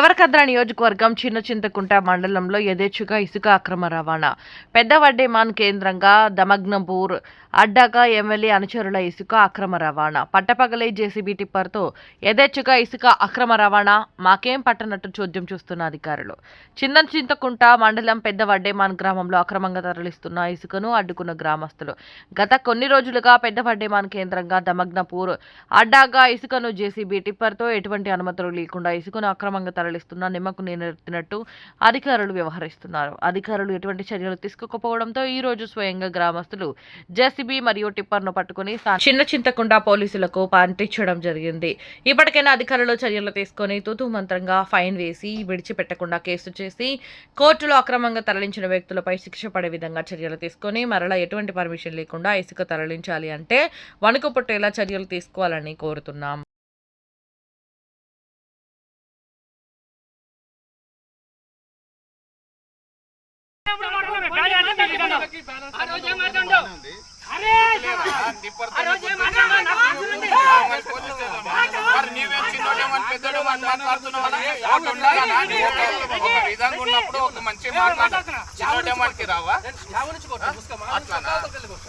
దేవరకద్ర నియోజకవర్గం చిన్న చింతకుంట మండలంలో యథేచ్ఛగా ఇసుక అక్రమ రవాణా. పెద్ద వడ్డేమాన్ కేంద్రంగా దమగ్నపూర్ అడ్డాగా ఎమ్మెల్యే అనుచరుల ఇసుక అక్రమ రవాణా. పట్టపగలే జేసీబీ టిప్పర్తో యథేచ్ఛగా ఇసుక అక్రమ రవాణా. మాకేం పట్టనట్టు చోద్యం చూస్తున్న అధికారులు. చిన్న చింతకుంట మండలం పెద్ద వడ్డేమాన్ గ్రామంలో అక్రమంగా తరలిస్తున్న ఇసుకను అడ్డుకున్న గ్రామస్తులు. గత కొన్ని రోజులుగా పెద్ద వడ్డేమాన్ కేంద్రంగా దమగ్నపూర్ అడ్డాగా ఇసుకను జేసీబీ టిప్పర్తో ఎటువంటి అనుమతులు లేకుండా ఇసుకను అక్రమంగా తరలిస్తున్న నిమ్మకు నీరెత్తినట్టు అధికారులు వ్యవహరిస్తున్నారు. అధికారులు ఎటువంటి చర్యలు తీసుకోకపోవడంతో ఈ రోజు స్వయంగా గ్రామస్తులు జేసీబీ మరియు టిప్పర్ను పట్టుకుని చిన్న చింతకుంట పోలీసులకు పంపించడం జరిగింది. ఇప్పటికైనా అధికారులు చర్యలు తీసుకుని తూతూ మంత్రంగా ఫైన్ వేసి విడిచిపెట్టకుండా కేసు చేసి కోర్టులో అక్రమంగా తరలించిన వ్యక్తులపై శిక్ష పడే విధంగా చర్యలు తీసుకుని మరలా ఎటువంటి పర్మిషన్ లేకుండా ఇసుక తరలించాలి అంటే వణుకు పుట్టేలా చర్యలు తీసుకోవాలని కోరుతున్నాం.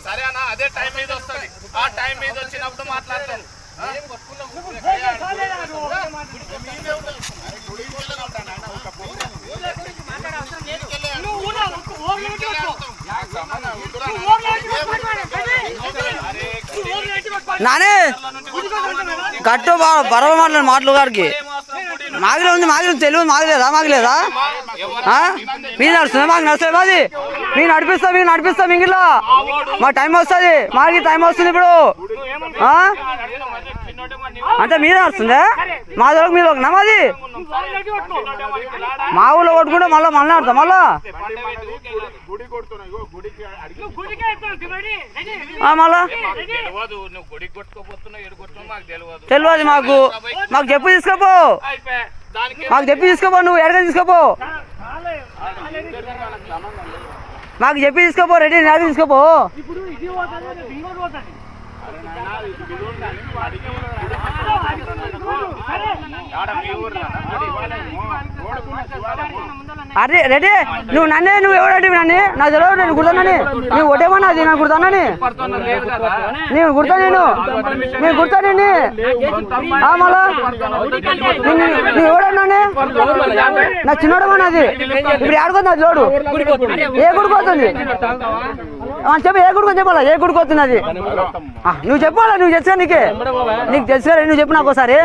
సరేనా? అదే టైం మీద వస్తుంది. ఆ టైం మీద వచ్చినప్పుడు మాట్లాడతాను. నానే కట్టు బరవ మాట్లాడు మాటలు గారికి మాగిలే ఉంది, మాగిలి తెలియదు, మాగలేదా మీరు నడుస్తుంది, మాకు నడుస్తుంది, మాది మీరు నడిపిస్తాం ఇంగిలో మా టైం వస్తుంది, మాకి టైం వస్తుంది ఇప్పుడు అంటే మీరే నడుస్తుందా? మా దగ్గర మీరు ఒక నమాది మా ఊళ్ళో కొట్టుకుంటే మళ్ళీ ఆడతాం మళ్ళా తెలియదు మాకు చెప్పు తీసుకోపో, నువ్వు ఎడగా తీసుకోపో, మాకు చెప్పి తీసుకోపో, రెడీ నాది తీసుకోపో. అరే రెడీ నువ్వు ఎవరు నన్ను నాకు తెలియదు, నేను గుర్తానని నువ్వు ఒకటేమన్నా అది నాకు గుర్తానని నేను గుర్తానండి మళ్ళా నువ్వు ఎవడన్నానే నా చిన్నోడమన్నా అది ఇప్పుడు ఆడుకోతుంది అది లోడు ఏ గుడిపోతుంది చెప్పి ఏ గుడికొని చెప్పాలా ఏ గుడిపోతుంది అది నువ్వు చెప్పాలా నువ్వు చేస్తా నీకు తెలుసా నువ్వు చెప్పు నాకు ఒకసారి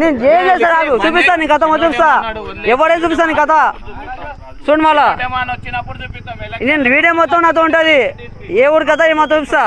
నేను ఏం చేస్తా రాదు చూపిస్తా నీ కథ మొత్తం చూపిస్తా ఎవడే చూపిస్తా నీ కథ చూడు మళ్ళా నేను వీడియో మొత్తం నాతో ఉంటది ఏ ఊరి కథ ఏ మొత్తం చూపిస్తా.